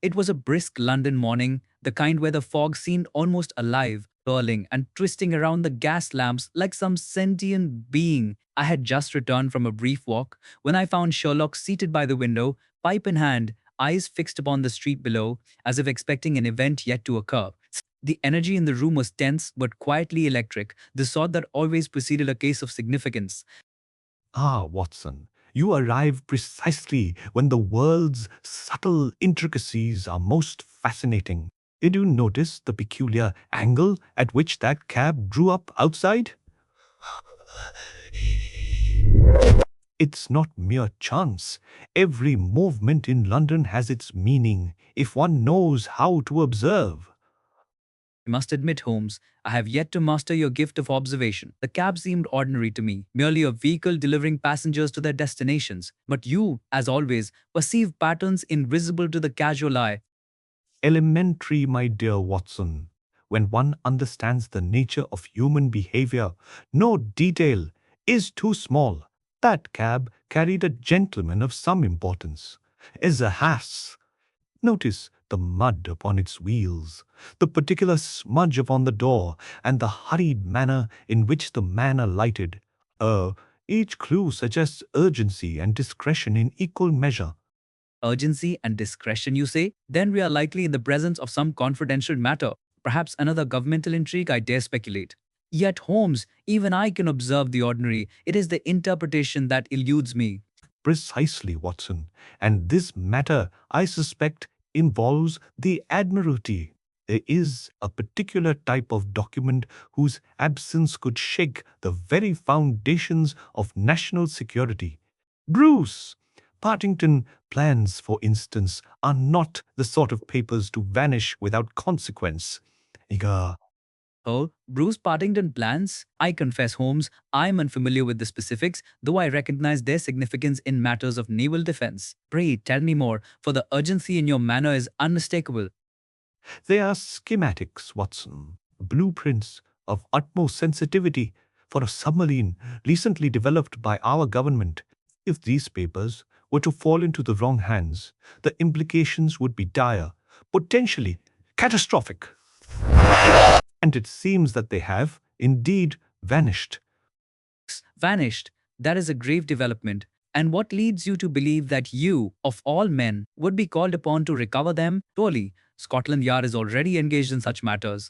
It was a brisk London morning, the kind where the fog seemed almost alive, curling and twisting around the gas lamps like some sentient being. I had just returned from a brief walk when I found Sherlock seated by the window, pipe in hand, eyes fixed upon the street below, as if expecting an event yet to occur. The energy in the room was tense but quietly electric, the sort that always preceded a case of significance. Ah, Watson, you arrive precisely when the world's subtle intricacies are most fascinating. Did you notice the peculiar angle at which that cab drew up outside? It's not mere chance. Every movement in London has its meaning if one knows how to observe. I must admit, Holmes, I have yet to master your gift of observation. The cab seemed ordinary to me, merely a vehicle delivering passengers to their destinations. But you, as always, perceive patterns invisible to the casual eye. Elementary, my dear Watson. When one understands the nature of human behavior, no detail is too small. That cab carried a gentleman of some importance. Is a has. Notice the mud upon its wheels, the particular smudge upon the door, and the hurried manner in which the man alighted. Each clue suggests urgency and discretion in equal measure. Urgency and discretion, you say? Then we are likely in the presence of some confidential matter, perhaps another governmental intrigue, I dare speculate. Yet, Holmes, even I can observe the ordinary. It is the interpretation that eludes me. Precisely, Watson. And this matter, I suspect, involves the Admiralty. There is a particular type of document whose absence could shake the very foundations of national security. Bruce-Partington plans, for instance, are not the sort of papers to vanish without consequence. Eager. Oh, Bruce-Partington plans? I confess, Holmes, I am unfamiliar with the specifics, though I recognize their significance in matters of naval defense. Pray tell me more, for the urgency in your manner is unmistakable. They are schematics, Watson, blueprints of utmost sensitivity for a submarine recently developed by our government. If these papers were to fall into the wrong hands, the implications would be dire, potentially catastrophic. And it seems that they have, indeed, vanished. Vanished. That is a grave development. And what leads you to believe that you, of all men, would be called upon to recover them? Surely, Scotland Yard is already engaged in such matters.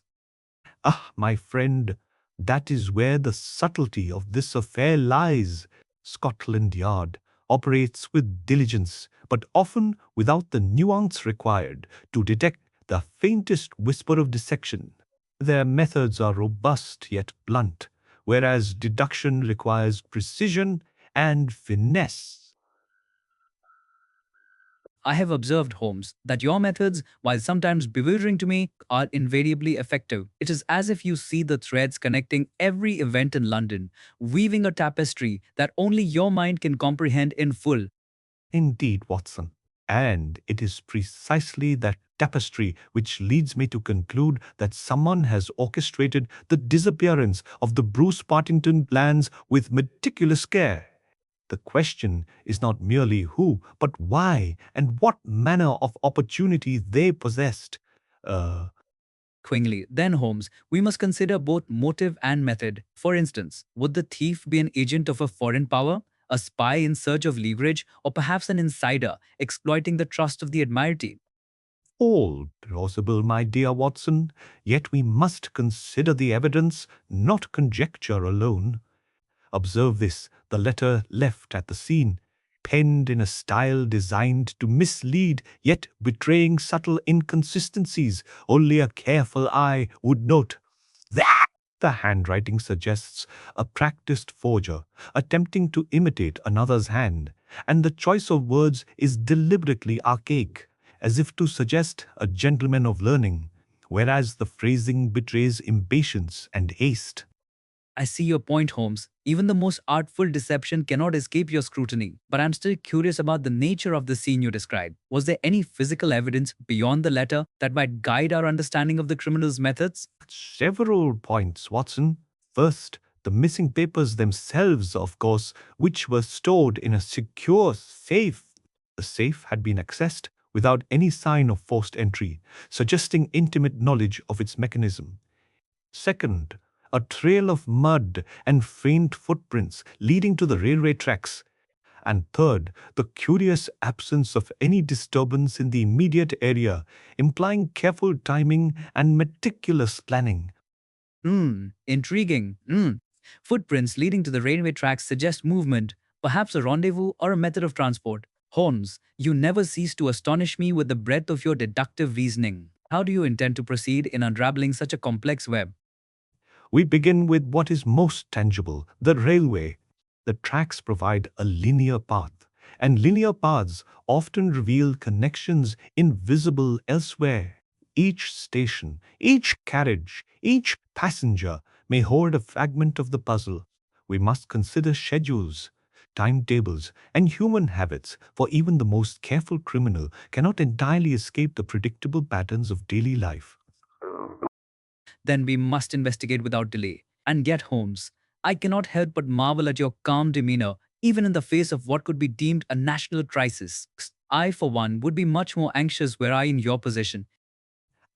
Ah, my friend, that is where the subtlety of this affair lies. Scotland Yard operates with diligence, but often without the nuance required to detect the faintest whisper of deception. Their methods are robust yet blunt, whereas deduction requires precision and finesse. I have observed, Holmes, that your methods, while sometimes bewildering to me, are invariably effective. It is as if you see the threads connecting every event in London, weaving a tapestry that only your mind can comprehend in full. Indeed, Watson. And it is precisely that tapestry which leads me to conclude that someone has orchestrated the disappearance of the Bruce-Partington plans with meticulous care. The question is not merely who, but why and what manner of opportunity they possessed. Uh, Quingly, then, Holmes, we must consider both motive and method. For instance, would the thief be an agent of a foreign power, a spy in search of leverage, or perhaps an insider exploiting the trust of the Admiralty? all plausible, my dear Watson, yet we must consider the evidence, not conjecture alone. Observe this, the letter left at the scene, penned in a style designed to mislead, yet betraying subtle inconsistencies only a careful eye would note. That the handwriting suggests a practiced forger attempting to imitate another's hand, and the choice of words is deliberately archaic, as if to suggest a gentleman of learning, whereas the phrasing betrays impatience and haste. I see your point, Holmes. Even the most artful deception cannot escape your scrutiny. But I'm still curious about the nature of the scene you described. Was there any physical evidence beyond the letter that might guide our understanding of the criminal's methods? Several points, Watson. First, the missing papers themselves, of course, which were stored in a secure safe. The safe had been accessed without any sign of forced entry, suggesting intimate knowledge of its mechanism. Second, a trail of mud and faint footprints leading to the railway tracks. And third, the curious absence of any disturbance in the immediate area, implying careful timing and meticulous planning. Intriguing. Footprints leading to the railway tracks suggest movement, perhaps a rendezvous or a method of transport. Holmes, you never cease to astonish me with the breadth of your deductive reasoning. How do you intend to proceed in unraveling such a complex web? We begin with what is most tangible, the railway. The tracks provide a linear path, and linear paths often reveal connections invisible elsewhere. Each station, each carriage, each passenger may hold a fragment of the puzzle. We must consider schedules, timetables, and human habits, for even the most careful criminal cannot entirely escape the predictable patterns of daily life. Then we must investigate without delay. And yet, Holmes, I cannot help but marvel at your calm demeanor, even in the face of what could be deemed a national crisis. I, for one, would be much more anxious were I in your position.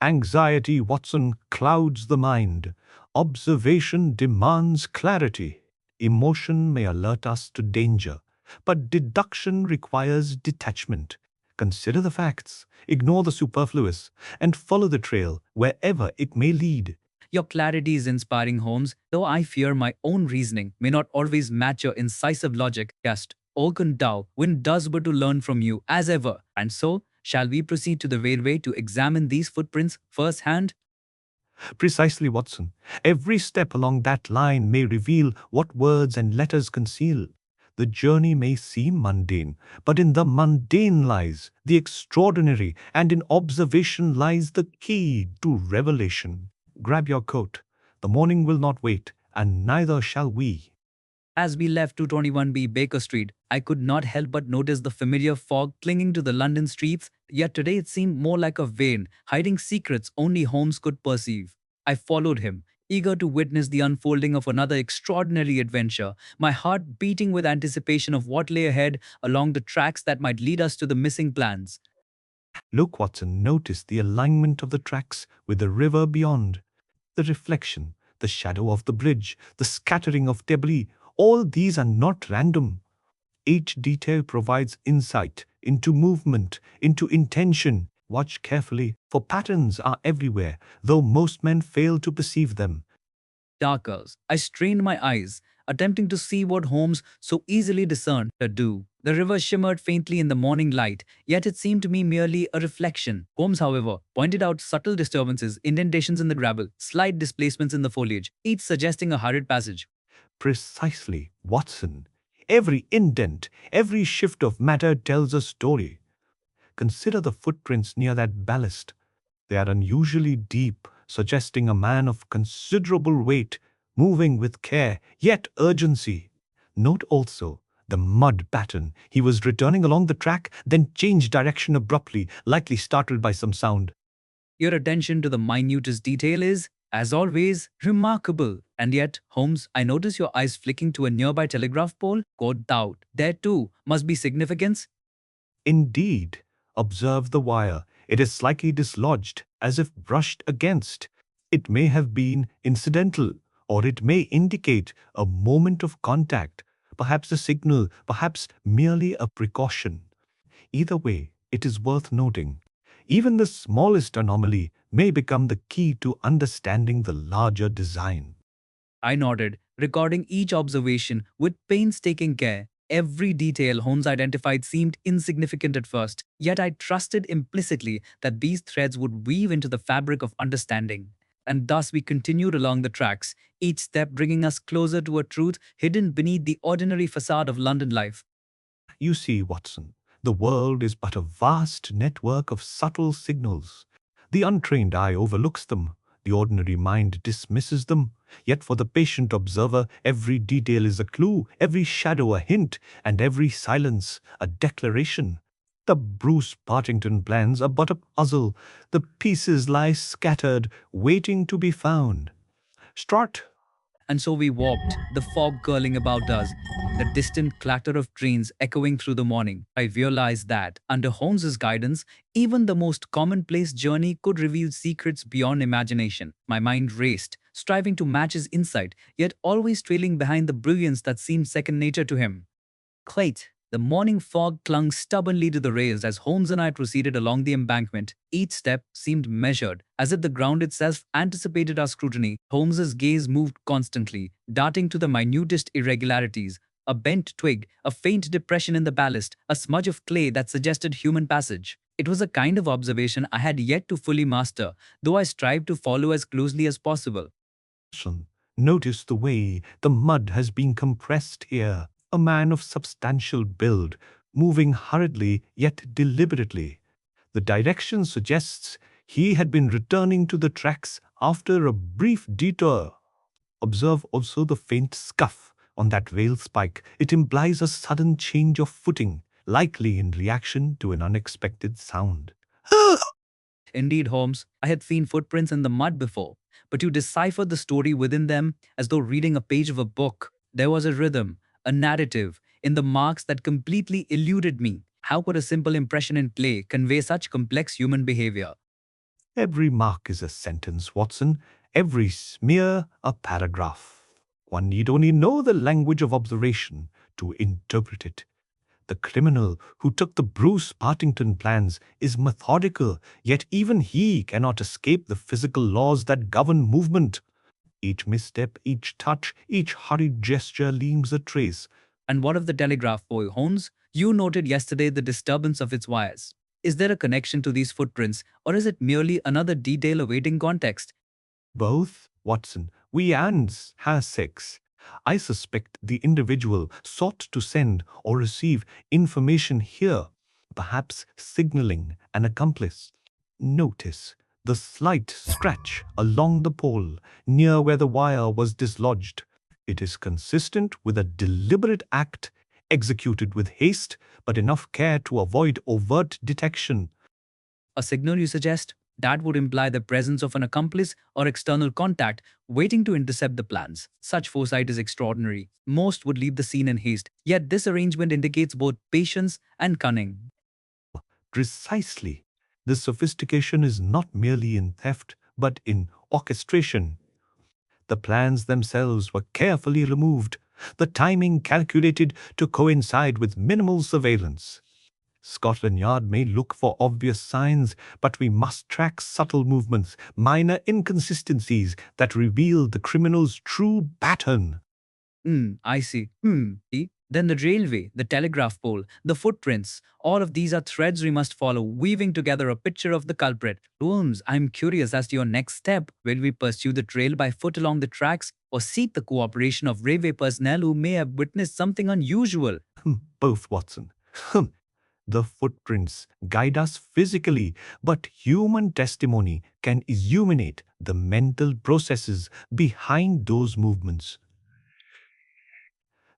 Anxiety, Watson, clouds the mind. Observation demands clarity. Emotion may alert us to danger, but deduction requires detachment. Consider the facts, ignore the superfluous, and follow the trail wherever it may lead. Your clarity is inspiring, Holmes, though I fear my own reasoning may not always match your incisive logic. Just, Olkan Dow, when does but to learn from you, as ever. And so, shall we proceed to the railway to examine these footprints firsthand? Precisely, Watson. Every step along that line may reveal what words and letters conceal. The journey may seem mundane, but in the mundane lies the extraordinary, and in observation lies the key to revelation. Grab your coat. The morning will not wait, and neither shall we. As we left 221B Baker Street, I could not help but notice the familiar fog clinging to the London streets, yet today it seemed more like a vein, hiding secrets only Holmes could perceive. I followed him, eager to witness the unfolding of another extraordinary adventure, my heart beating with anticipation of what lay ahead along the tracks that might lead us to the missing plans. Look, Watson, notice the alignment of the tracks with the river beyond. The reflection, the shadow of the bridge, the scattering of debris, all these are not random. Each detail provides insight into movement, into intention. Watch carefully, for patterns are everywhere, though most men fail to perceive them. Darkers. I strained my eyes, attempting to see what Holmes so easily discerned to do. The river shimmered faintly in the morning light, yet it seemed to me merely a reflection. Holmes, however, pointed out subtle disturbances, indentations in the gravel, slight displacements in the foliage, each suggesting a hurried passage. Precisely, Watson. Every indent, every shift of matter tells a story. Consider the footprints near that ballast. They are unusually deep, suggesting a man of considerable weight, moving with care, yet urgency. Note also the mud pattern. He was returning along the track, then changed direction abruptly, likely startled by some sound. Your attention to the minutest detail is, as always, remarkable. And yet, Holmes, I notice your eyes flicking to a nearby telegraph pole. Caught out. There too must be significance. Indeed, observe the wire. It is slightly dislodged, as if brushed against. It may have been incidental, or it may indicate a moment of contact, perhaps a signal, perhaps merely a precaution. Either way, it is worth noting. Even the smallest anomaly may become the key to understanding the larger design. I nodded, recording each observation with painstaking care. Every detail Holmes identified seemed insignificant at first, yet I trusted implicitly that these threads would weave into the fabric of understanding. And thus we continued along the tracks, each step bringing us closer to a truth hidden beneath the ordinary facade of London life. You see, Watson, the world is but a vast network of subtle signals. The untrained eye overlooks them, the ordinary mind dismisses them. Yet for the patient observer, every detail is a clue, every shadow a hint, and every silence a declaration. The Bruce-Partington plans are but a puzzle. The pieces lie scattered, waiting to be found. Start. And so we walked, the fog curling about us, the distant clatter of trains echoing through the morning. I realized that, under Holmes's guidance, even the most commonplace journey could reveal secrets beyond imagination. My mind raced, striving to match his insight, yet always trailing behind the brilliance that seemed second nature to him. Clayt. The morning fog clung stubbornly to the rails as Holmes and I proceeded along the embankment. Each step seemed measured, as if the ground itself anticipated our scrutiny. Holmes's gaze moved constantly, darting to the minutest irregularities. A bent twig, a faint depression in the ballast, a smudge of clay that suggested human passage. It was a kind of observation I had yet to fully master, though I strived to follow as closely as possible. Notice the way the mud has been compressed here. A man of substantial build, moving hurriedly yet deliberately. The direction suggests he had been returning to the tracks after a brief detour. Observe also the faint scuff on that rail spike. It implies a sudden change of footing, likely in reaction to an unexpected sound. Indeed, Holmes, I had seen footprints in the mud before, but you deciphered the story within them as though reading a page of a book. There was a rhythm, a narrative, in the marks that completely eluded me. How could a simple impression in clay convey such complex human behavior? Every mark is a sentence, Watson. Every smear a paragraph. One need only know the language of observation to interpret it. The criminal who took the Bruce-Partington plans is methodical, yet even he cannot escape the physical laws that govern movement. Each misstep, each touch, each hurried gesture leaves a trace. And what of the telegraph pole, Holmes? You noted yesterday the disturbance of its wires. Is there a connection to these footprints, or is it merely another detail awaiting context? Both, Watson. We ants has sex. I suspect the individual sought to send or receive information here, perhaps signaling an accomplice. Notice the slight scratch along the pole near where the wire was dislodged. It is consistent with a deliberate act executed with haste but enough care to avoid overt detection. A signal, you suggest? That would imply the presence of an accomplice or external contact waiting to intercept the plans. Such foresight is extraordinary. Most would leave the scene in haste, yet this arrangement indicates both patience and cunning. Precisely. The sophistication is not merely in theft, but in orchestration. The plans themselves were carefully removed, the timing calculated to coincide with minimal surveillance. Scotland Yard may look for obvious signs, but we must track subtle movements, minor inconsistencies that reveal the criminal's true pattern. I see. See? Then the railway, the telegraph pole, the footprints, all of these are threads we must follow, weaving together a picture of the culprit. Holmes, I'm curious as to your next step. Will we pursue the trail by foot along the tracks or seek the cooperation of railway personnel who may have witnessed something unusual? Both, Watson. The footprints guide us physically, but human testimony can illuminate the mental processes behind those movements.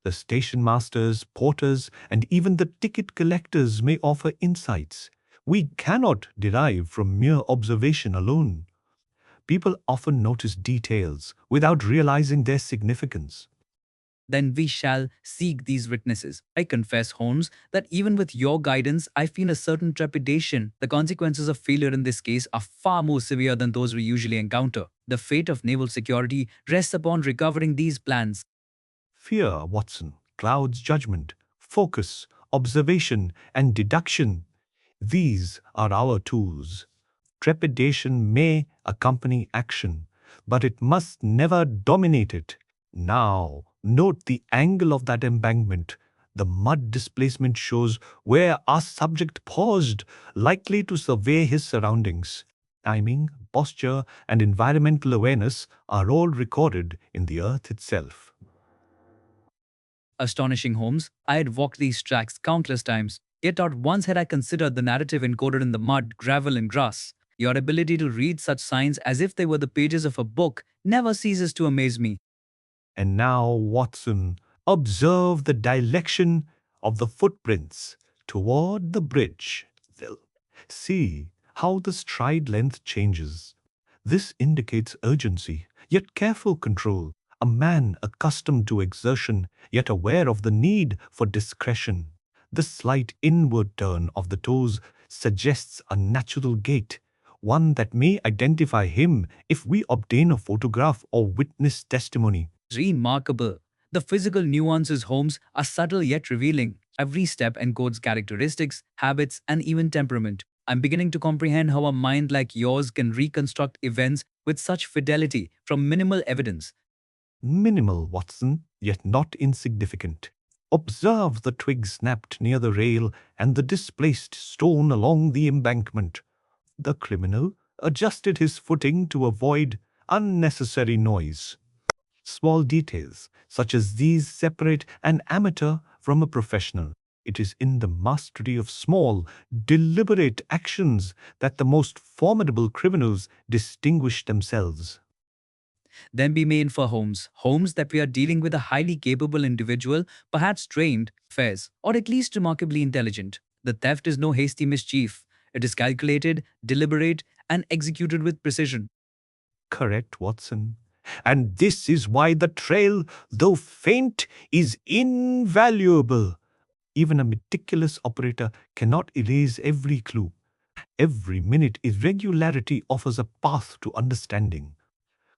The station masters, porters, and even the ticket collectors may offer insights we cannot derive from mere observation alone. People often notice details without realizing their significance. Then we shall seek these witnesses. I confess, Holmes, that even with your guidance, I feel a certain trepidation. The consequences of failure in this case are far more severe than those we usually encounter. The fate of naval security rests upon recovering these plans. Fear, Watson, clouds judgment, focus, observation, and deduction. These are our tools. Trepidation may accompany action, but it must never dominate it. Now, note the angle of that embankment. The mud displacement shows where our subject paused, likely to survey his surroundings. Timing, posture, and environmental awareness are all recorded in the earth itself. Astonishing, Holmes. I had walked these tracks countless times, yet not once had I considered the narrative encoded in the mud, gravel, and grass. Your ability to read such signs as if they were the pages of a book never ceases to amaze me. And now, Watson, observe the direction of the footprints toward the bridge. See how the stride length changes. This indicates urgency, yet careful control. a man accustomed to exertion, yet aware of the need for discretion. The slight inward turn of the toes suggests a natural gait, one that may identify him if we obtain a photograph or witness testimony. Remarkable. The physical nuances Holmes are subtle yet revealing. Every step encodes characteristics, habits, and even temperament. I'm beginning to comprehend how a mind like yours can reconstruct events with such fidelity from minimal evidence. Minimal, Watson, yet not insignificant. Observe the twig snapped near the rail and the displaced stone along the embankment. The criminal adjusted his footing to avoid unnecessary noise. Small details such as these separate an amateur from a professional. It is in the mastery of small, deliberate actions that the most formidable criminals distinguish themselves. Then we may infer Holmes that we are dealing with a highly capable individual, perhaps trained, fairs, or at least remarkably intelligent. The theft is no hasty mischief. It is calculated, deliberate, and executed with precision. Correct, Watson. And this is why the trail, though faint, is invaluable. Even a meticulous operator cannot erase every clue. Every minute irregularity offers a path to understanding.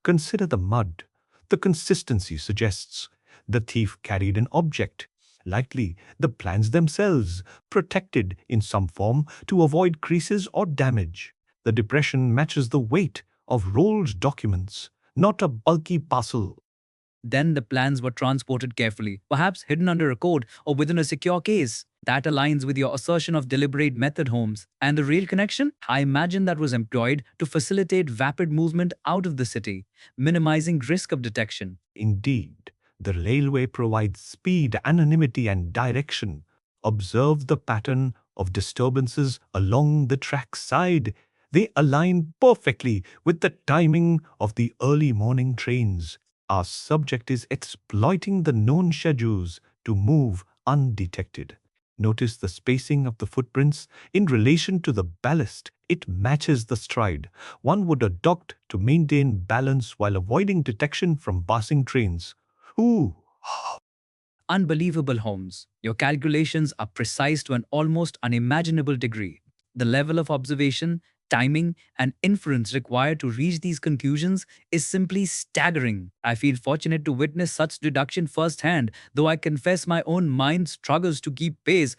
Consider the mud. The consistency suggests the thief carried an object. Likely, the plans themselves, protected in some form to avoid creases or damage. The depression matches the weight of rolled documents, not a bulky parcel. Then the plans were transported carefully, perhaps hidden under a coat or within a secure case. That aligns with your assertion of deliberate method, Holmes. And the rail connection? I imagine that was employed to facilitate rapid movement out of the city, minimizing risk of detection. Indeed, the railway provides speed, anonymity, and direction. Observe the pattern of disturbances along the track side. They align perfectly with the timing of the early morning trains. Our subject is exploiting the known schedules to move undetected. Notice the spacing of the footprints in relation to the ballast. It matches the stride one would adopt to maintain balance while avoiding detection from passing trains. Ooh, Unbelievable, Holmes. Your calculations are precise to an almost unimaginable degree. The level of observation, timing, and inference required to reach these conclusions is simply staggering. I feel fortunate to witness such deduction firsthand, though I confess my own mind struggles to keep pace.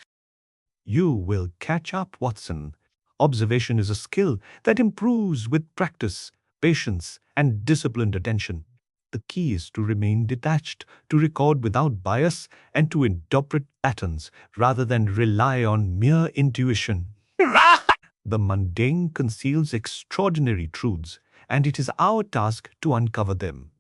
you will catch up, Watson. Observation is a skill that improves with practice, patience, and disciplined attention. The key is to remain detached, to record without bias, and to interpret patterns rather than rely on mere intuition. The mundane conceals extraordinary truths, and it is our task to uncover them.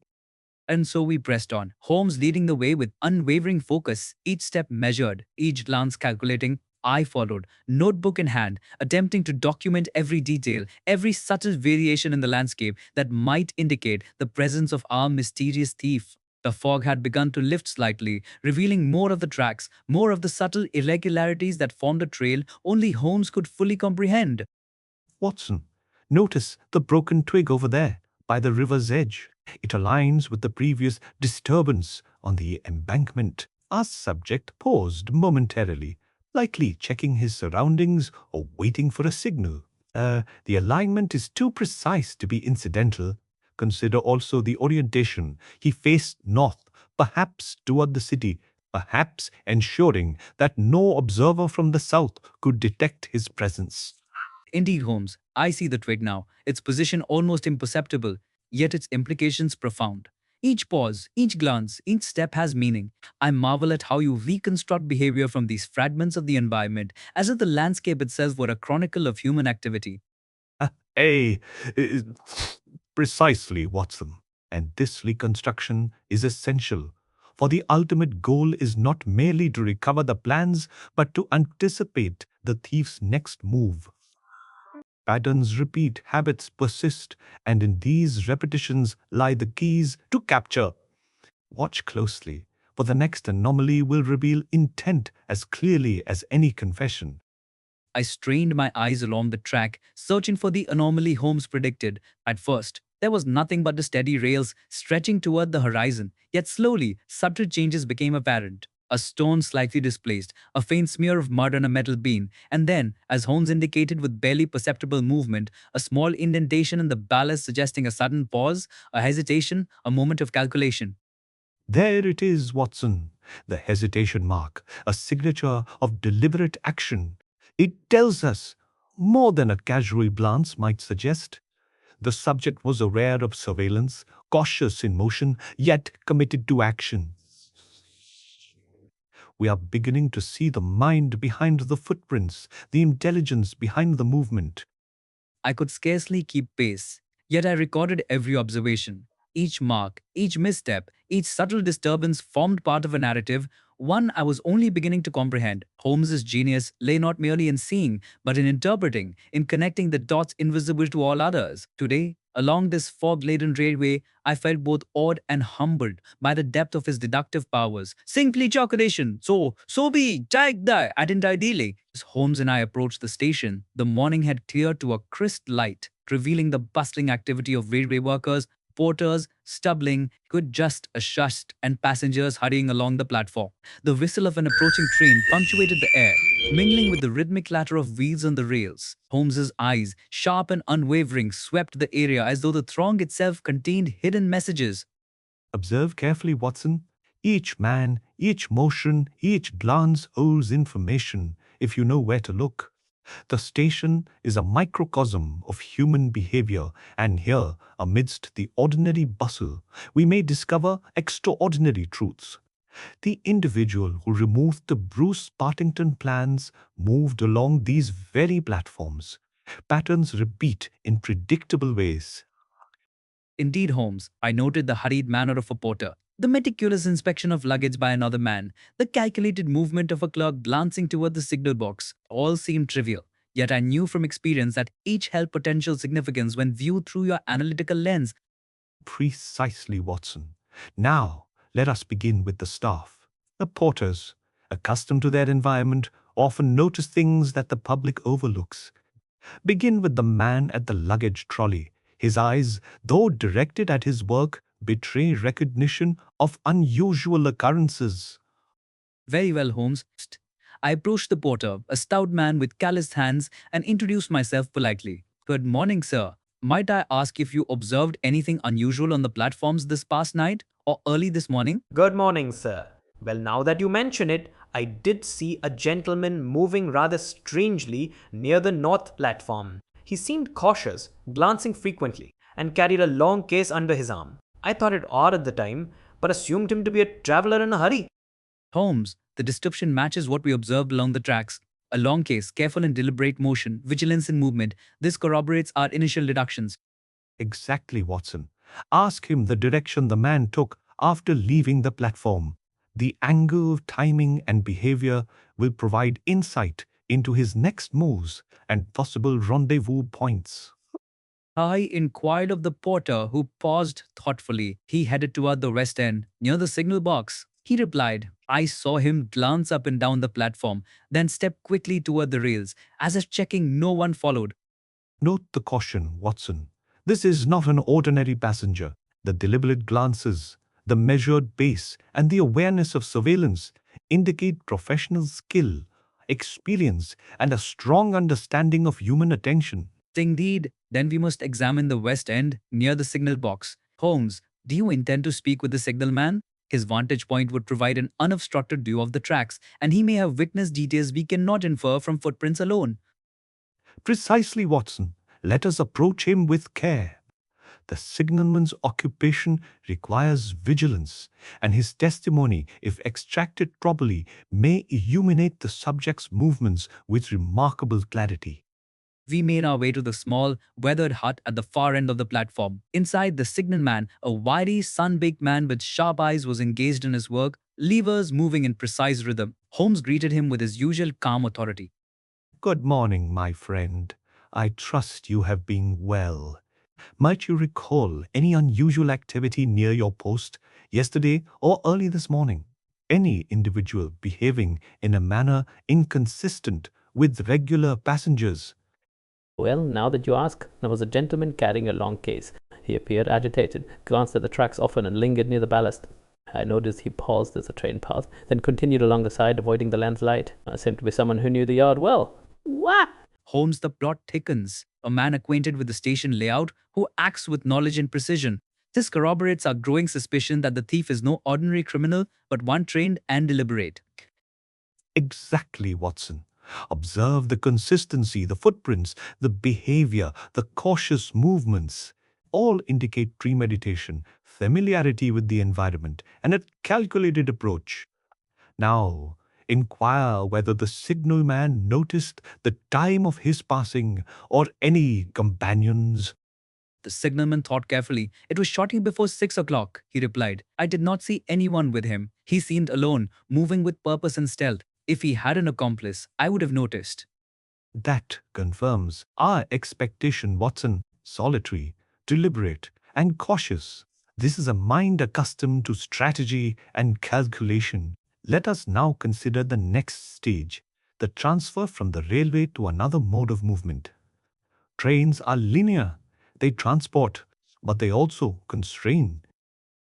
And so we pressed on, Holmes leading the way with unwavering focus, each step measured, each glance calculating. I followed, notebook in hand, attempting to document every detail, every subtle variation in the landscape that might indicate the presence of our mysterious thief. The fog had begun to lift slightly, revealing more of the tracks, more of the subtle irregularities that formed a trail only Holmes could fully comprehend. Watson, notice the broken twig over there, by the river's edge. It aligns with the previous disturbance on the embankment. Our subject paused momentarily, likely checking his surroundings or waiting for a signal. The alignment is too precise to be incidental. Consider also the orientation. He faced north, perhaps toward the city, perhaps ensuring that no observer from the south could detect his presence. Indeed, Holmes, I see the twig now, its position almost imperceptible, yet its implications profound. Each pause, each glance, each step has meaning. I marvel at how you reconstruct behavior from these fragments of the environment, as if the landscape itself were a chronicle of human activity. Hey, uh, precisely, Watson. And this reconstruction is essential, for the ultimate goal is not merely to recover the plans, but to anticipate the thief's next move. Patterns repeat, habits persist, and in these repetitions lie the keys to capture. Watch closely, for the next anomaly will reveal intent as clearly as any confession. I strained my eyes along the track, searching for the anomaly Holmes predicted. At first, There was nothing but the steady rails stretching toward the horizon, yet slowly, subtle changes became apparent. A stone slightly displaced, a faint smear of mud on a metal beam, and then, as Holmes indicated with barely perceptible movement, a small indentation in the ballast suggesting a sudden pause, a hesitation, a moment of calculation. There it is, Watson, the hesitation mark, a signature of deliberate action. It tells us, more than a casual glance might suggest, the subject was aware of surveillance, cautious in motion, yet committed to action. We are beginning to see the mind behind the footprints, the intelligence behind the movement. I could scarcely keep pace, yet I recorded every observation. Each mark, each misstep, each subtle disturbance formed part of a narrative, one I was only beginning to comprehend. Holmes's genius lay not merely in seeing, but in interpreting, in connecting the dots invisible to all others. Today, along this fog-laden railway, I felt both awed and humbled by the depth of his deductive powers. Simply calculation. So be, take that, didn't ideally. As Holmes and I approached the station, the morning had cleared to a crisp light, revealing the bustling activity of railway workers, porters, stubbling, good just a shushed, and passengers hurrying along the platform. The whistle of an approaching train punctuated the air, mingling with the rhythmic clatter of wheels on the rails. Holmes's eyes, sharp and unwavering, swept the area as though the throng itself contained hidden messages. Observe carefully, Watson. Each man, each motion, each glance holds information if you know where to look. The station is a microcosm of human behavior, and here, amidst the ordinary bustle, we may discover extraordinary truths. The individual who removed the Bruce-Partington plans moved along these very platforms. Patterns repeat in predictable ways. Indeed, Holmes, I noted the hurried manner of a porter, the meticulous inspection of luggage by another man, the calculated movement of a clerk glancing toward the signal box. All seemed trivial. Yet I knew from experience that each held potential significance when viewed through your analytical lens. Precisely, Watson. Now, let us begin with the staff. The porters, accustomed to their environment, often notice things that the public overlooks. Begin with the man at the luggage trolley. His eyes, though directed at his work, betray recognition of unusual occurrences. Very well, Holmes. I approached the porter, a stout man with calloused hands, and introduced myself politely. Good morning, sir. Might I ask if you observed anything unusual on the platforms this past night or early this morning? Good morning, sir. Well, now that you mention it, I did see a gentleman moving rather strangely near the north platform. He seemed cautious, glancing frequently, and carried a long case under his arm. I thought it odd at the time, but assumed him to be a traveler in a hurry. Holmes, the description matches what we observed along the tracks. A long case, careful and deliberate motion, vigilance in movement. This corroborates our initial deductions. Exactly, Watson. Ask him the direction the man took after leaving the platform. The angle, timing, and behavior will provide insight into his next moves and possible rendezvous points. I inquired of the porter, who paused thoughtfully. He headed toward the west end, near the signal box. He replied. I saw him glance up and down the platform, then step quickly toward the rails, as if checking no one followed. Note the caution, Watson. This is not an ordinary passenger. The deliberate glances, the measured pace, and the awareness of surveillance indicate professional skill, experience, and a strong understanding of human attention. Indeed, then we must examine the west end, near the signal box. Holmes, do you intend to speak with the signalman? His vantage point would provide an unobstructed view of the tracks, and he may have witnessed details we cannot infer from footprints alone. Precisely, Watson. Let us approach him with care. The signalman's occupation requires vigilance, and his testimony, if extracted properly, may illuminate the subject's movements with remarkable clarity. We made our way to the small, weathered hut at the far end of the platform. Inside, the signalman, a wiry, sun-baked man with sharp eyes, was engaged in his work, levers moving in precise rhythm. Holmes greeted him with his usual calm authority. Good morning, my friend. I trust you have been well. Might you recall any unusual activity near your post yesterday or early this morning? Any individual behaving in a manner inconsistent with regular passengers? Well, now that you ask, there was a gentleman carrying a long case. He appeared agitated, glanced at the tracks often, and lingered near the ballast. I noticed he paused as the train passed, then continued along the side, avoiding the lamplight. Seemed to be someone who knew the yard well. What? Holmes, the plot thickens. A man acquainted with the station layout who acts with knowledge and precision. This corroborates our growing suspicion that the thief is no ordinary criminal, but one trained and deliberate. Exactly, Watson. Observe the consistency, the footprints, the behavior, the cautious movements. All indicate premeditation, familiarity with the environment, and a calculated approach. Now, inquire whether the signalman noticed the time of his passing or any companions. The signalman thought carefully. It was shortly before 6 o'clock, he replied. I did not see anyone with him. He seemed alone, moving with purpose and stealth. If he had an accomplice, I would have noticed. That confirms our expectation, Watson. Solitary, deliberate, and cautious. This is a mind accustomed to strategy and calculation. Let us now consider the next stage, the transfer from the railway to another mode of movement. Trains are linear. They transport, but they also constrain.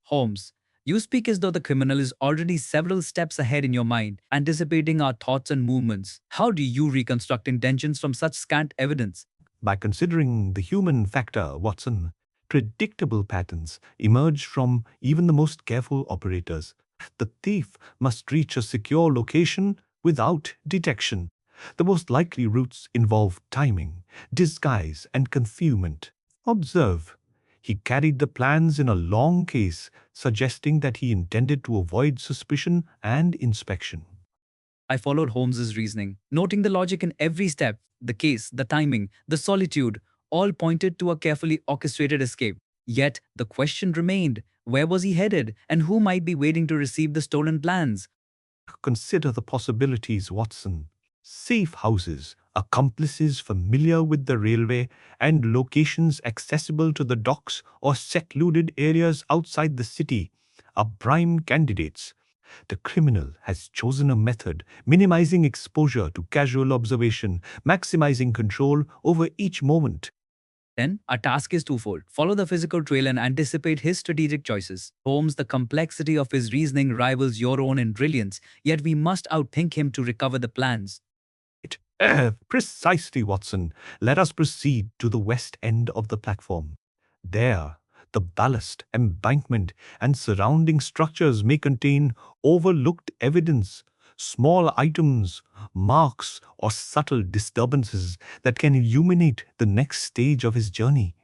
Holmes, you speak as though the criminal is already several steps ahead in your mind, anticipating our thoughts and movements. How do you reconstruct intentions from such scant evidence? By considering the human factor, Watson, predictable patterns emerge from even the most careful operators. The thief must reach a secure location without detection. The most likely routes involve timing, disguise, and concealment. Observe. He carried the plans in a long case, suggesting that he intended to avoid suspicion and inspection. I followed Holmes's reasoning, noting the logic in every step. The case, the timing, the solitude, all pointed to a carefully orchestrated escape. Yet the question remained, where was he headed, and who might be waiting to receive the stolen plans? Consider the possibilities, Watson. Safe houses, accomplices familiar with the railway, and locations accessible to the docks or secluded areas outside the city are prime candidates. The criminal has chosen a method minimizing exposure to casual observation, maximizing control over each moment. Then, our task is twofold. Follow the physical trail and anticipate his strategic choices. Holmes, the complexity of his reasoning rivals your own in brilliance, yet we must outthink him to recover the plans. Precisely, Watson. Let us proceed to the west end of the platform. There, the ballast, embankment, and surrounding structures may contain overlooked evidence, small items, marks, or subtle disturbances that can illuminate the next stage of his journey.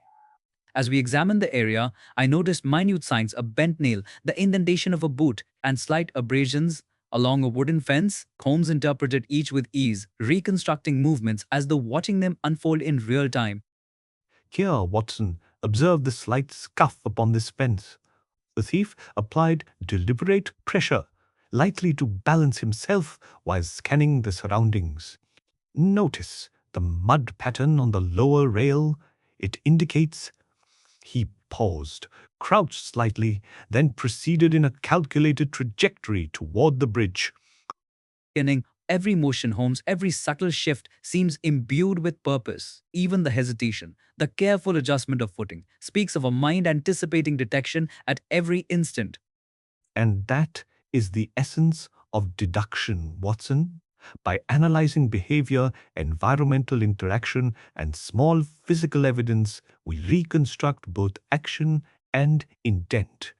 As we examined the area, I noticed minute signs, a bent nail, the indentation of a boot, and slight abrasions along a wooden fence. Holmes interpreted each with ease, reconstructing movements as though watching them unfold in real time. Here, Watson, observe the slight scuff upon this fence. The thief applied deliberate pressure, lightly to balance himself while scanning the surroundings. Notice the mud pattern on the lower rail. It indicates he paused, crouched slightly, then proceeded in a calculated trajectory toward the bridge. Cunning, every motion, Holmes, every subtle shift seems imbued with purpose. Even the hesitation, the careful adjustment of footing, speaks of a mind anticipating detection at every instant. And that is the essence of deduction, Watson. By analyzing behavior, environmental interaction, and small physical evidence, we reconstruct both action and intent.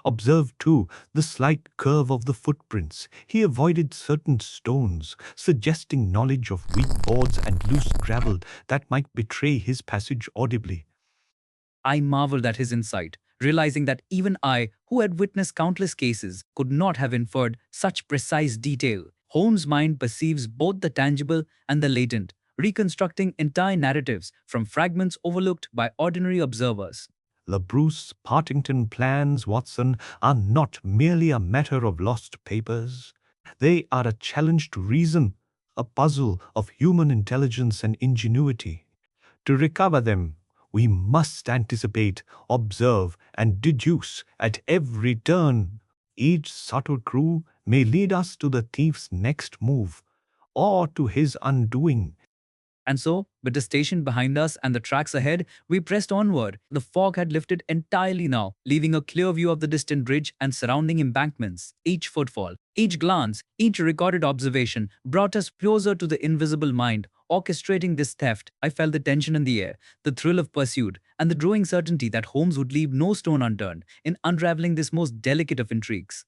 Observe, too, the slight curve of the footprints. He avoided certain stones, suggesting knowledge of weak boards and loose gravel that might betray his passage audibly. I marveled at his insight, realizing that even I, who had witnessed countless cases, could not have inferred such precise detail. Holmes' mind perceives both the tangible and the latent, reconstructing entire narratives from fragments overlooked by ordinary observers. The Bruce-Partington plans, Watson, are not merely a matter of lost papers. They are a challenge to reason, a puzzle of human intelligence and ingenuity. To recover them, we must anticipate, observe, and deduce at every turn. Each subtle clue may lead us to the thief's next move, or to his undoing. And so, With the station behind us and the tracks ahead, we pressed onward. The fog had lifted entirely now, leaving a clear view of the distant bridge and surrounding embankments. Each footfall, each glance, each recorded observation brought us closer to the invisible mind orchestrating this theft. I felt the tension in the air, the thrill of pursuit, and the growing certainty that Holmes would leave no stone unturned in unraveling this most delicate of intrigues.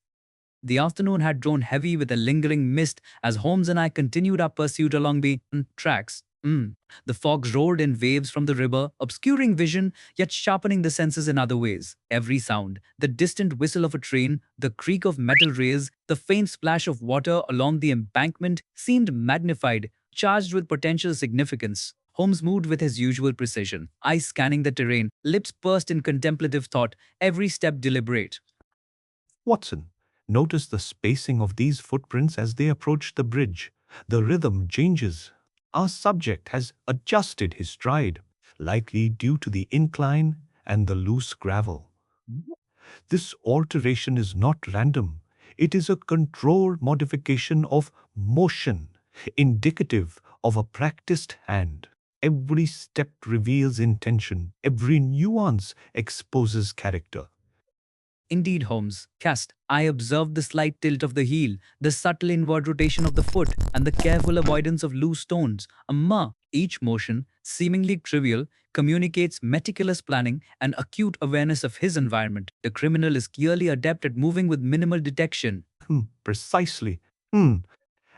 The afternoon had grown heavy with a lingering mist as Holmes and I continued our pursuit along the tracks. The fog roared in waves from the river, obscuring vision yet sharpening the senses in other ways. Every sound, the distant whistle of a train, the creak of metal rails, the faint splash of water along the embankment seemed magnified, charged with potential significance. Holmes moved with his usual precision, eyes scanning the terrain, lips pursed in contemplative thought, every step deliberate. Watson, notice the spacing of these footprints as they approach the bridge. The rhythm changes. Our subject has adjusted his stride, likely due to the incline and the loose gravel. This alteration is not random. It is a controlled modification of motion, indicative of a practiced hand. Every step reveals intention. Every nuance exposes character. Indeed, Holmes. Cast. I observed the slight tilt of the heel, the subtle inward rotation of the foot, and the careful avoidance of loose stones. Each motion, seemingly trivial, communicates meticulous planning and acute awareness of his environment. The criminal is clearly adept at moving with minimal detection. Precisely. And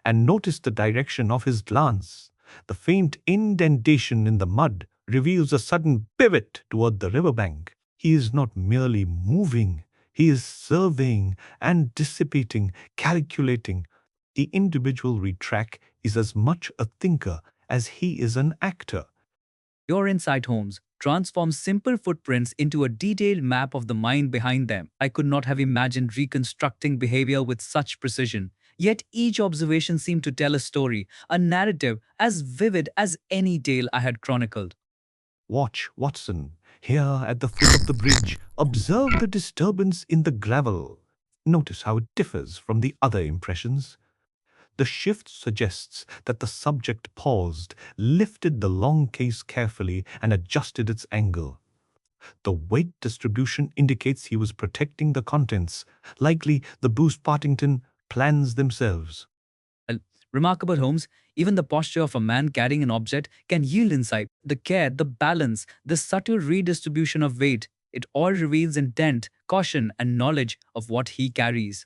notice the direction of his glance. The faint indentation in the mud reveals a sudden pivot toward the riverbank. He is not merely moving, he is surveying, anticipating, calculating. The individual retrack is as much a thinker as he is an actor. Your insight, Holmes, transforms simple footprints into a detailed map of the mind behind them. I could not have imagined reconstructing behavior with such precision. Yet each observation seemed to tell a story, a narrative as vivid as any tale I had chronicled. Watch, Watson. Here at the foot of the bridge, observe the disturbance in the gravel. Notice how it differs from the other impressions. The shift suggests that the subject paused, lifted the long case carefully, and adjusted its angle. The weight distribution indicates he was protecting the contents, likely the Bruce-Partington plans themselves. Remarkable, Holmes. Even the posture of a man carrying an object can yield insight. The care, the balance, the subtle redistribution of weight, it all reveals intent, caution, and knowledge of what he carries.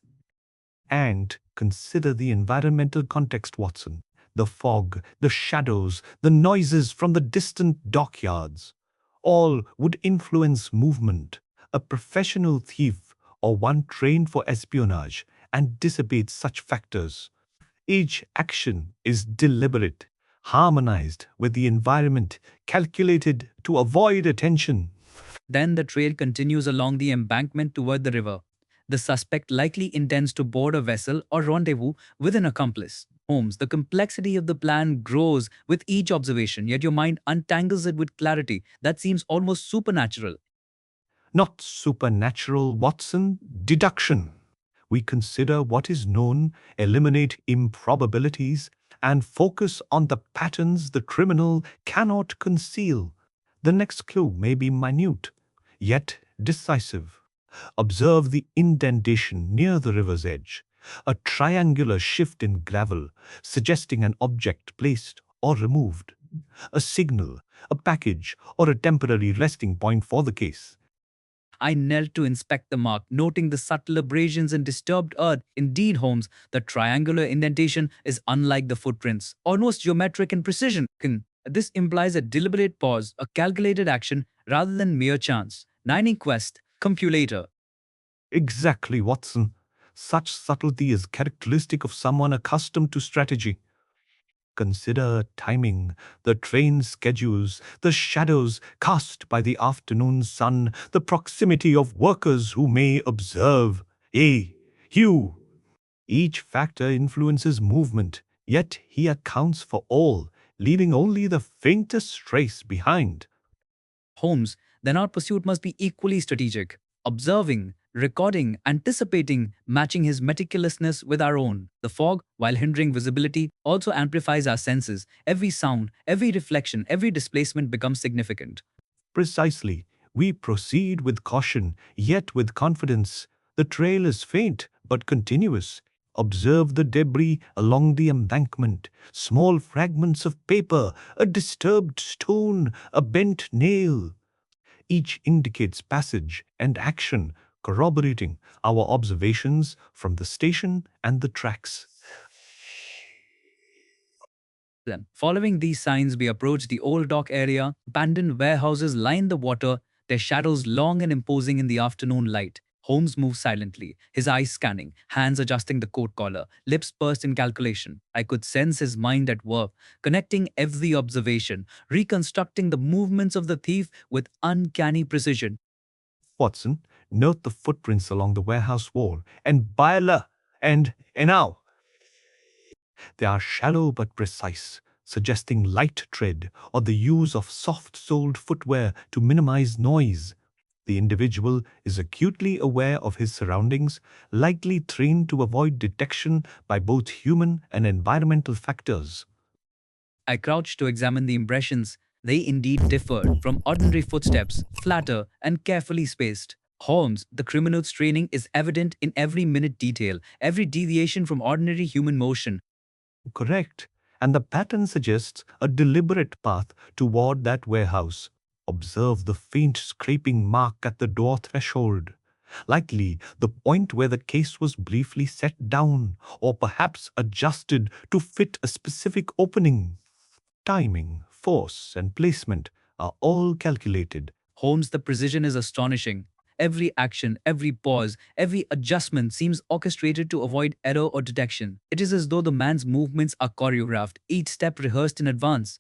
And consider the environmental context, Watson. The fog, the shadows, the noises from the distant dockyards. All would influence movement. A professional thief or one trained for espionage anticipates such factors. Each action is deliberate, harmonized with the environment, calculated to avoid attention. Then the trail continues along the embankment toward the river. The suspect likely intends to board a vessel or rendezvous with an accomplice. Holmes, the complexity of the plan grows with each observation, yet your mind untangles it with clarity that seems almost supernatural. Not supernatural, Watson, deduction. We consider what is known, eliminate improbabilities, and focus on the patterns the criminal cannot conceal. The next clue may be minute, yet decisive. Observe the indentation near the river's edge, a triangular shift in gravel, suggesting an object placed or removed, a signal, a package, or a temporary resting point for the case. I knelt to inspect the mark, noting the subtle abrasions and disturbed earth. Indeed, Holmes, the triangular indentation is unlike the footprints, almost geometric in precision. This implies a deliberate pause, a calculated action, rather than mere chance. 9 inquest, compulator. Exactly, Watson. Such subtlety is characteristic of someone accustomed to strategy. Consider timing, the train schedules, the shadows cast by the afternoon sun, the proximity of workers who may observe. Hugh. Each factor influences movement, yet he accounts for all, leaving only the faintest trace behind. Holmes, then our pursuit must be equally strategic. Observing, recording, anticipating, matching his meticulousness with our own. The fog, while hindering visibility, also amplifies our senses. Every sound, every reflection, every displacement becomes significant. Precisely. We proceed with caution, yet with confidence. The trail is faint, but continuous. Observe the debris along the embankment, small fragments of paper, a disturbed stone, a bent nail. Each indicates passage and action, corroborating our observations from the station and the tracks. Then, following these signs, we approach the old dock area. Abandoned warehouses line the water, their shadows long and imposing in the afternoon light. Holmes moves silently, his eyes scanning, hands adjusting the coat collar, lips pursed in calculation. I could sense his mind at work, connecting every observation, reconstructing the movements of the thief with uncanny precision. Watson, note the footprints along the warehouse wall, and Byler, and now. They are shallow but precise, suggesting light tread or the use of soft-soled footwear to minimize noise. The individual is acutely aware of his surroundings, likely trained to avoid detection by both human and environmental factors. I crouched to examine the impressions. They indeed differed from ordinary footsteps, flatter and carefully spaced. Holmes, the criminal's training is evident in every minute detail, every deviation from ordinary human motion. Correct. And the pattern suggests a deliberate path toward that warehouse. Observe the faint scraping mark at the door threshold. Likely the point where the case was briefly set down, or perhaps adjusted to fit a specific opening. Timing, force, and placement are all calculated. Holmes, the precision is astonishing. Every action, every pause, every adjustment seems orchestrated to avoid error or detection. It is as though the man's movements are choreographed, each step rehearsed in advance.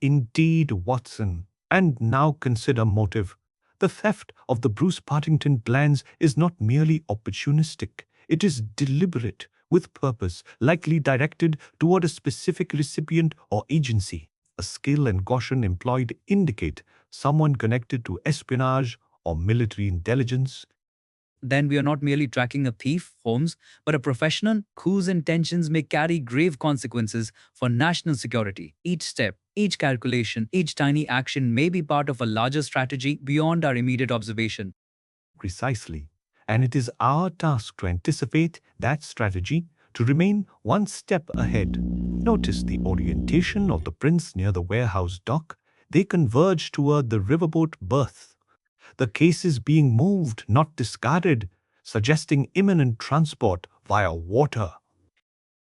Indeed, Watson. And now consider motive. The theft of the Bruce-Partington plans is not merely opportunistic. It is deliberate, with purpose, likely directed toward a specific recipient or agency. A skill and caution employed indicate someone connected to espionage or military intelligence. Then we are not merely tracking a thief, Holmes, but a professional whose intentions may carry grave consequences for national security. Each step, each calculation, each tiny action may be part of a larger strategy beyond our immediate observation. Precisely. And it is our task to anticipate that strategy, to remain one step ahead. Notice the orientation of the prints near the warehouse dock. They converge toward the riverboat berth. The case is being moved, not discarded, suggesting imminent transport via water.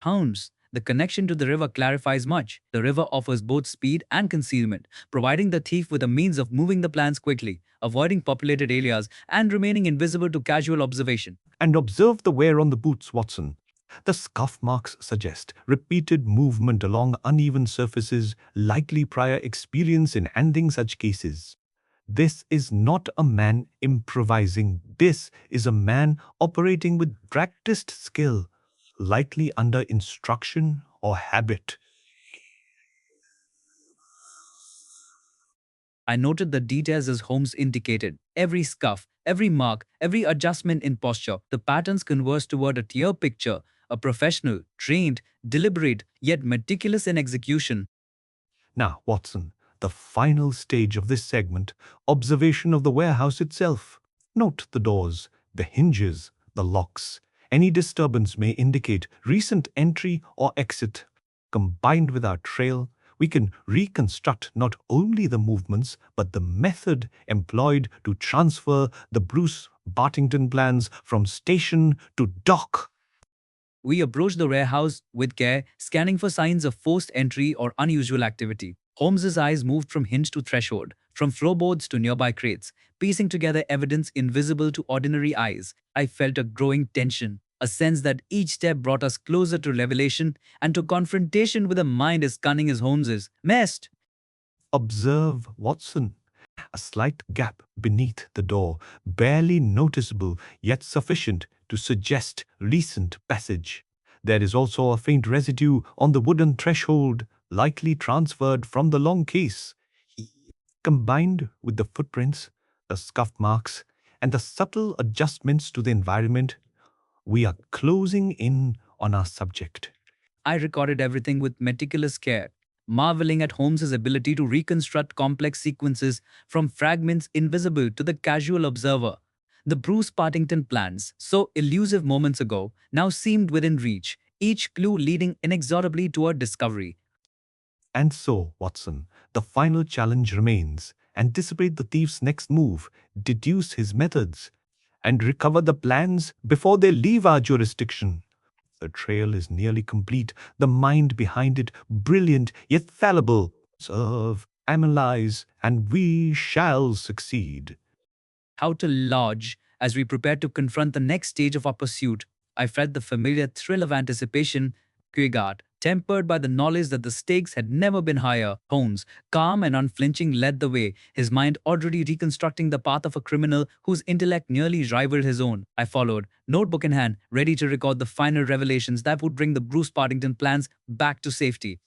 Holmes, the connection to the river clarifies much. The river offers both speed and concealment, providing the thief with a means of moving the plans quickly, avoiding populated areas, and remaining invisible to casual observation. And observe the wear on the boots, Watson. The scuff marks suggest repeated movement along uneven surfaces, likely prior experience in handling such cases. This is not a man improvising. This is a man operating with practiced skill, likely under instruction or habit. I noted the details as Holmes indicated. Every scuff, every mark, every adjustment in posture. The patterns converge toward a clear picture, a professional, trained, deliberate, yet meticulous in execution. Now, Watson, the final stage of this segment, observation of the warehouse itself. Note the doors, the hinges, the locks. Any disturbance may indicate recent entry or exit. Combined with our trail, we can reconstruct not only the movements but the method employed to transfer the Bruce-Partington plans from station to dock. We approached the warehouse with care, scanning for signs of forced entry or unusual activity. Holmes's eyes moved from hinge to threshold, from floorboards to nearby crates, piecing together evidence invisible to ordinary eyes. I felt a growing tension, a sense that each step brought us closer to revelation and to confrontation with a mind as cunning as Holmes's. Messed! Observe, Watson. A slight gap beneath the door, barely noticeable yet sufficient to suggest recent passage. There is also a faint residue on the wooden threshold, likely transferred from the long case. Combined with the footprints, the scuff marks, and the subtle adjustments to the environment, we are closing in on our subject. I recorded everything with meticulous care, marveling at Holmes's ability to reconstruct complex sequences from fragments invisible to the casual observer. The Bruce-Partington plans, so elusive moments ago, now seemed within reach, each clue leading inexorably toward discovery. And so, Watson, the final challenge remains. Anticipate the thief's next move, deduce his methods, and recover the plans before they leave our jurisdiction. The trail is nearly complete, the mind behind it brilliant yet fallible. Observe, analyze, and we shall succeed. How to lodge as we prepare to confront the next stage of our pursuit. I felt the familiar thrill of anticipation, Quigard, tempered by the knowledge that the stakes had never been higher. Holmes, calm and unflinching, led the way, his mind already reconstructing the path of a criminal whose intellect nearly rivaled his own. I followed, notebook in hand, ready to record the final revelations that would bring the Bruce-Partington plans back to safety.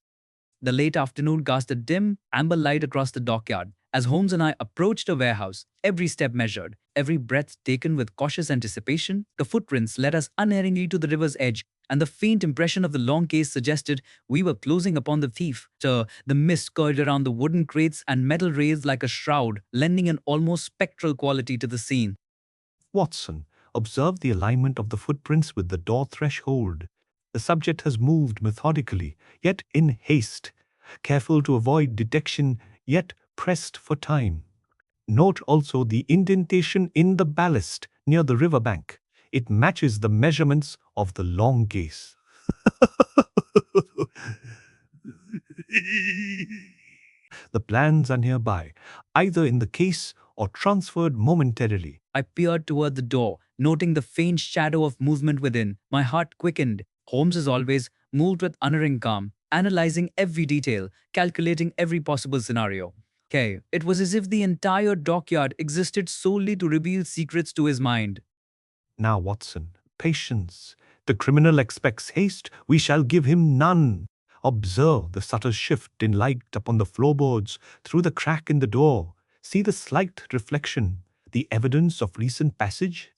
The late afternoon cast a dim, amber light across the dockyard. As Holmes and I approached the warehouse, every step measured, every breath taken with cautious anticipation, the footprints led us unerringly to the river's edge, and the faint impression of the long case suggested we were closing upon the thief. The mist curled around the wooden crates and metal rails like a shroud, lending an almost spectral quality to the scene. Watson, observe the alignment of the footprints with the door threshold. The subject has moved methodically, yet in haste, careful to avoid detection, yet pressed for time. Note also the indentation in the ballast near the river bank. It matches the measurements of the long case. The plans are nearby, either in the case or transferred momentarily. I peered toward the door, noting the faint shadow of movement within. My heart quickened. Holmes, as always, moved with unerring calm, analyzing every detail, calculating every possible scenario. It was as if the entire dockyard existed solely to reveal secrets to his mind. Now, Watson, patience. The criminal expects haste, we shall give him none. Observe the subtle shift in light upon the floorboards through the crack in the door. See the slight reflection, the evidence of recent passage.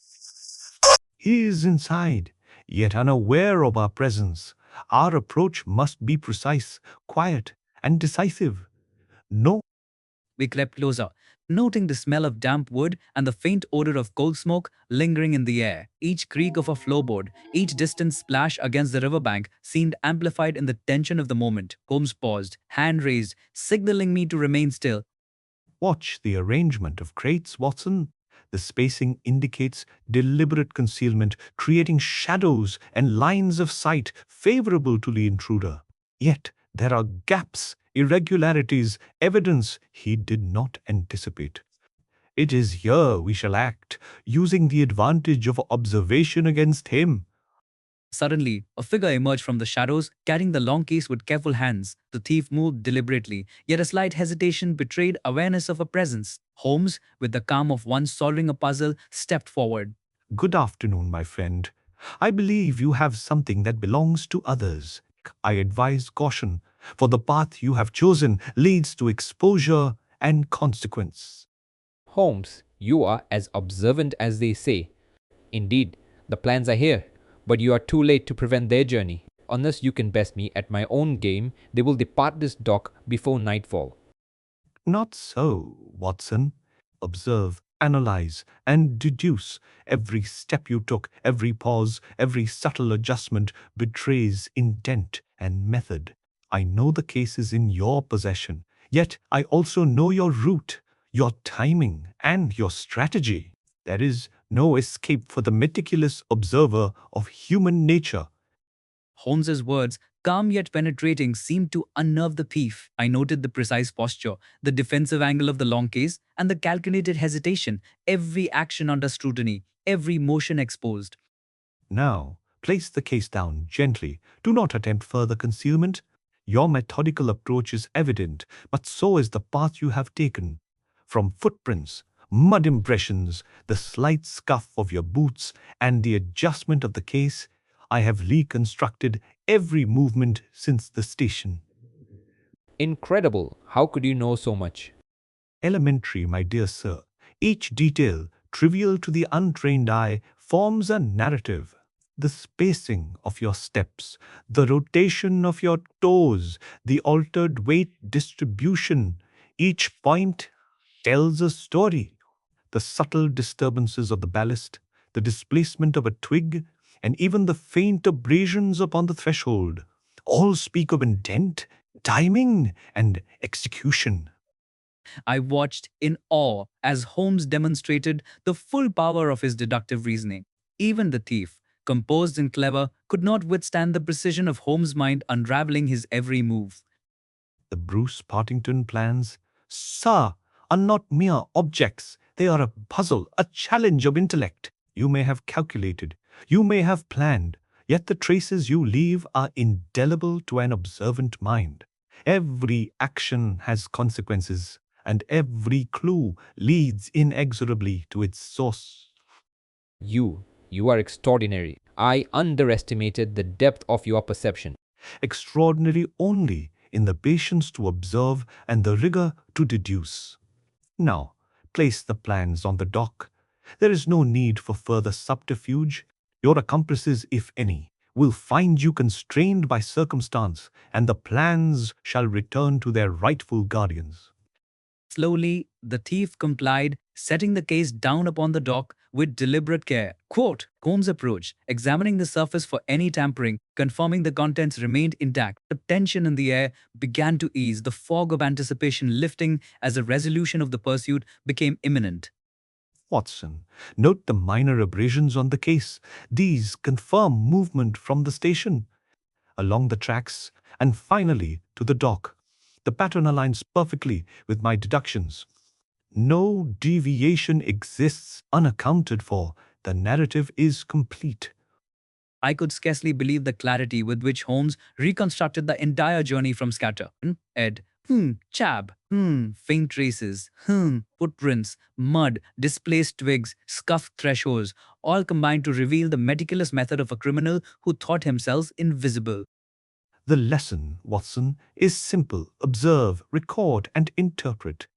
He is inside, yet unaware of our presence. Our approach must be precise, quiet, and decisive. No. We crept closer, noting the smell of damp wood and the faint odor of coal smoke lingering in the air. Each creak of a floorboard, each distant splash against the riverbank seemed amplified in the tension of the moment. Holmes paused, hand raised, signaling me to remain still. Watch the arrangement of crates, Watson. The spacing indicates deliberate concealment, creating shadows and lines of sight favorable to the intruder. Yet there are gaps, irregularities, evidence he did not anticipate. It is here we shall act, using the advantage of observation against him. Suddenly, a figure emerged from the shadows, carrying the long case with careful hands. The thief moved deliberately, yet a slight hesitation betrayed awareness of a presence. Holmes, with the calm of one solving a puzzle, stepped forward. Good afternoon, my friend. I believe you have something that belongs to others. I advise caution, for the path you have chosen leads to exposure and consequence. Holmes, you are as observant as they say. Indeed, the plans are here, but you are too late to prevent their journey. Unless you can best me at my own game, they will depart this dock before nightfall. Not so, Watson. Observe, analyze, and deduce. Every step you took, every pause, every subtle adjustment betrays intent and method. I know the case is in your possession, yet I also know your route, your timing, and your strategy. There is no escape for the meticulous observer of human nature. Holmes's words, calm yet penetrating, seemed to unnerve the thief. I noted the precise posture, the defensive angle of the long case, and the calculated hesitation, every action under scrutiny, every motion exposed. Now, place the case down gently. Do not attempt further concealment. Your methodical approach is evident, but so is the path you have taken. From footprints, mud impressions, the slight scuff of your boots, and the adjustment of the case, I have reconstructed every movement since the station. Incredible! How could you know so much? Elementary, my dear sir. Each detail, trivial to the untrained eye, forms a narrative. The spacing of your steps, the rotation of your toes, the altered weight distribution, each point tells a story. The subtle disturbances of the ballast, the displacement of a twig, and even the faint abrasions upon the threshold all speak of intent, timing, and execution. I watched in awe as Holmes demonstrated the full power of his deductive reasoning. Even the thief, composed and clever, could not withstand the precision of Holmes' mind unraveling his every move. The Bruce-Partington plans, sir, are not mere objects. They are a puzzle, a challenge of intellect. You may have calculated, you may have planned, yet the traces you leave are indelible to an observant mind. Every action has consequences, and every clue leads inexorably to its source. You are extraordinary. I underestimated the depth of your perception. Extraordinary only in the patience to observe and the rigor to deduce. Now, place the plans on the dock. There is no need for further subterfuge. Your accomplices, if any, will find you constrained by circumstance, and the plans shall return to their rightful guardians. Slowly, the thief complied, setting the case down upon the dock with deliberate care. Quote, Holmes approached, examining the surface for any tampering, confirming the contents remained intact. The tension in the air began to ease, the fog of anticipation lifting as the resolution of the pursuit became imminent. Watson, note the minor abrasions on the case. These confirm movement from the station, along the tracks, and finally to the dock. The pattern aligns perfectly with my deductions. No deviation exists unaccounted for. The narrative is complete. I could scarcely believe the clarity with which Holmes reconstructed the entire journey from scatter. Ed, chab, faint traces, footprints, mud, displaced twigs, scuffed thresholds, all combined to reveal the meticulous method of a criminal who thought himself invisible. The lesson, Watson, is simple. Observe, record, and interpret.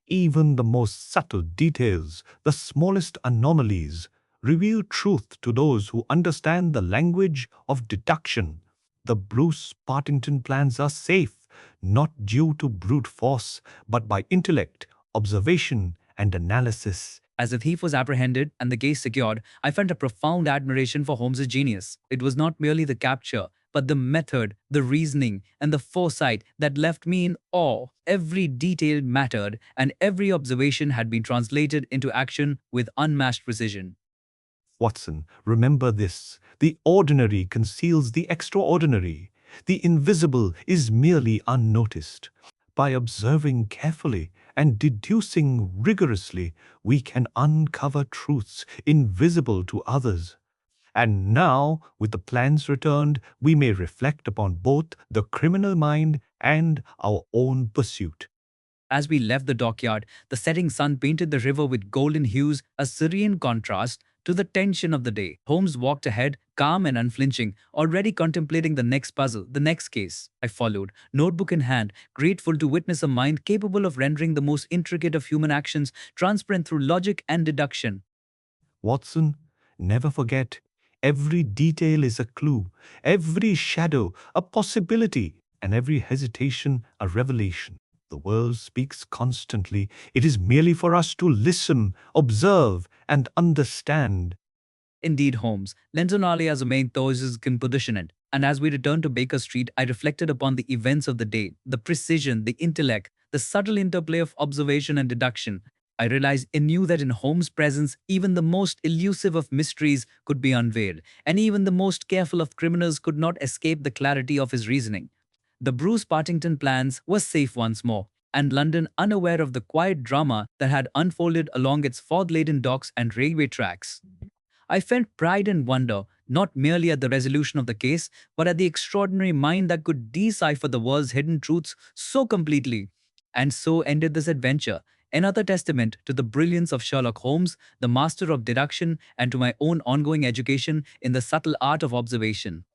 Even the most subtle details, the smallest anomalies, reveal truth to those who understand the language of deduction. The Bruce-Partington plans are safe, not due to brute force, but by intellect, observation, and analysis. As the thief was apprehended and the case secured, I felt a profound admiration for Holmes's genius. It was not merely the capture, but the method, the reasoning, and the foresight that left me in awe. Every detail mattered, and every observation had been translated into action with unmatched precision. Watson, remember this. The ordinary conceals the extraordinary. The invisible is merely unnoticed. By observing carefully and deducing rigorously, we can uncover truths invisible to others. And now, with the plans returned, we may reflect upon both the criminal mind and our own pursuit. As we left the dockyard, the setting sun painted the river with golden hues, a serene contrast to the tension of the day. Holmes walked ahead, calm and unflinching, already contemplating the next puzzle, the next case. I followed, notebook in hand, grateful to witness a mind capable of rendering the most intricate of human actions transparent through logic and deduction. Watson, never forget, every detail is a clue, every shadow a possibility, and every hesitation a revelation. The world speaks constantly. It is merely for us to listen, observe, and understand. Indeed, Holmes, Lentonalia as a main thoughts can position it. And as we returned to Baker Street, I reflected upon the events of the day, the precision, the intellect, the subtle interplay of observation and deduction. I realized anew that in Holmes' presence, even the most elusive of mysteries could be unveiled, and even the most careful of criminals could not escape the clarity of his reasoning. The Bruce-Partington plans were safe once more, and London unaware of the quiet drama that had unfolded along its fog-laden docks and railway tracks. I felt pride and wonder, not merely at the resolution of the case, but at the extraordinary mind that could decipher the world's hidden truths so completely. And so ended this adventure, another testament to the brilliance of Sherlock Holmes, the master of deduction, and to my own ongoing education in the subtle art of observation.